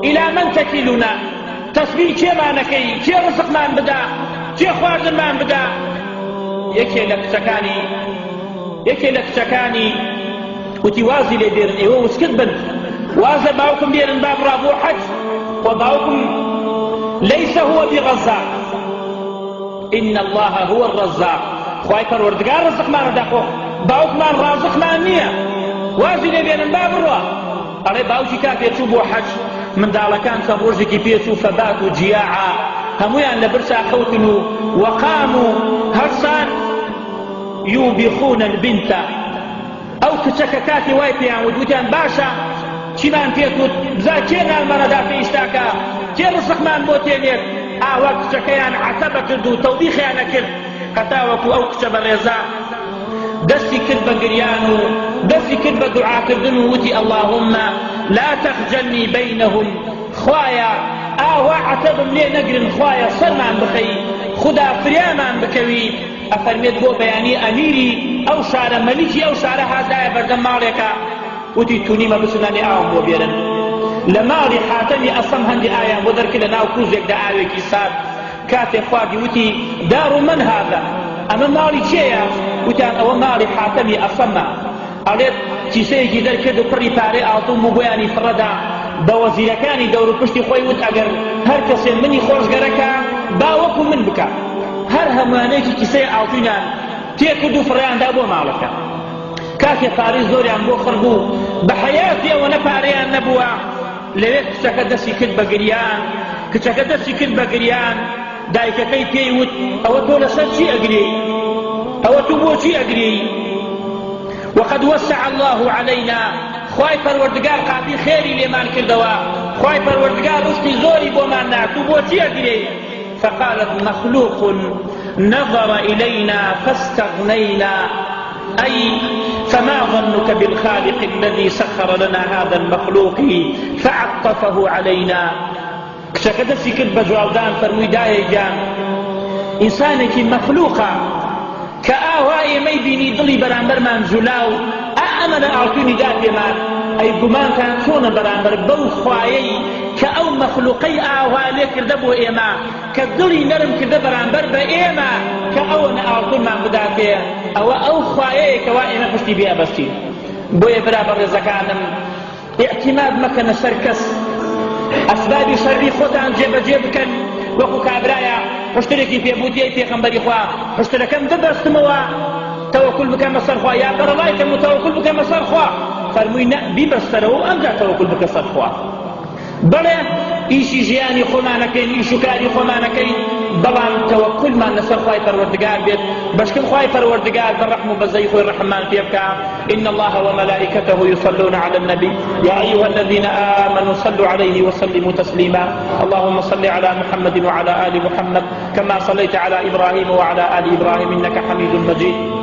إلى من تكلنا تسبيح كێمانەکەی کێ ڕزقمان بدا کێ خواردنمان بدا. یەکێ لە کچەکانی وتی وازی لێ بێرن ئێوە وسکت بن وازە باوکم بێرن با بڕا بۆ حەج و باوکم لەیسە هو بغەزاق إن الله هو الرزاق خوای پەروەردگار ڕزقمانەدا خۆ باوکمان ڕازقمان نییە وازی لێ بێنن با بڕوا. ئەڵێ باوکی کاتێ چوو بۆ حەج منداڵەکان چەند ڕۆژێکی پێچوو فەبات و جیاعا هەمویان لە برسا خەوتن و وەقام و هەرسان یوبیخون البنت. ئەو کچەکە کاتی وای پێیان وتیان باشە چیمان پێت وت بزا کێ نانمانەدا پێیشتاکە کێ ڕزقمان بۆ تێنێت. ئاوا کچەکەیان عەتەبە کرد و تەوبیخیانە کرد هەتا وەکو ئەو کچە بەڕێزە دەستی کرد بە گریان و دەستی کرد بە دوعاکردن و وتی اللهم لا تخجلني بينهم خوایا ئاوا عەتەبم لێ نەگرن خوایا سەرمان بخەی خدا فریامان بکەوی. ئەفەرمێت بۆ بەیانی ئەمیری ئەو شارە مەلیکی ئەو شارە هاتایە بەردەم ماڵێکە وتی تونیمە بچنانی ئاوم بۆ بێرن. لە ماڵی حاتەمی ئەسەم هەندی ئایان بۆ دەرکرد لە ناو کوزێکدا ئاوێکی سارد کاتێک خواردی وتی دار من هذا ئەمە ماڵی کێیە وتیان ئەوە ماڵی حاتەمی ئەسەمە. ئەڵێت کیسەیەکی دەرکرد و پڕی پارەی ئاڵتوم و بۆیانی فڕەدا بە وەزیرەکانی دەور و پشتی خۆی وت ئەگەر هەر کەسێ منی خۆشگەرەکە باوەکو من بکە. هەر هەموانەیەکی کیسەی ئاڵتوینان تێکرد و فڕیاندا بۆ ماڵەکە. کاتێ پارەی زۆریان بۆ خڕبوو بە حەیاتی ئەوە نەپارەیان نەبووە لەوێ کچەکە دەستی کرد بە گریان کچەکە دەستی کرد بە گریان. دایکەکەی پێی وت ئەوە تۆ لەسەر چی ئەگری ئەوە تو بۆچی ئەگری وقد وسع الله علينا خوای پەروەردگار قاپی خێری لێمان کردەوە خوای پەروەردگار ڕزقی زۆری بۆمان ناکرد و بۆچی ئەگری. فقالت مخلوق نظر إلينا فاستغنينا أي فما ظنك بالخالق الذي سخر لنا هذا المخلوق فعطفه علينا. کچەکە دەستی کرد بە جوابدان فەرمووی دایەگیان ئینسانێکی مەخلوقە کە ئاوا ئێمەی بینی دڵی بەرامبەرمان جولاو ئەمە لە ئاڵتوونی دا پێمان ئەی گومانتان چۆنە بەرامبەر بەو خوایەی کە ئەو مەخلوقەی ئاوا لێ کردە بۆ ئێمە کە دڵی نەرم کردە بەرامبەر بە ئێمە کە ئەوە نە ئاڵتوونمان بداتێ ئەوە ئەو خوایەیە کەوا ئێمە پشتی بێ ئەبەستی. بۆیە برا بەڕێزەکانم ئیعتیماد مەکەنە سەر کەس ئەسبابی شەڕی خۆتان جێبەجێ بکەن. وەکو کابرایە پشتێکی پێبووتیەی پێغەمبەری خوا پشتەکەم دەبەستمەوە تەوەکل بکەمە سەر خوا یا بەڕەڵایکەم و تەوەکل بکەمە سەر خوا فەرمووی نە بیبەستەرەوە ئەمجا تەوەکل بکە سەر خوا. بەڵێ ئیشی ژیانی خۆمانەکەین ئیش و کاری خۆمانەکەین بەڵام تەوەکلمان لەسەر خوای پەروەردگار بێت بەشکن خوای پەروەردگار بەڕەحم و بەزەی خۆی ڕەحممان پێ بکە. إن الله وملائكته يصلون على النبي يا أيها الذين آمنوا صلوا عليه وسلموا تسليما. اللهم صل على محمد وعلى آل محمد كما صليت على إبراهيم وعلى آل إبراهيم إنك حميد مجيد.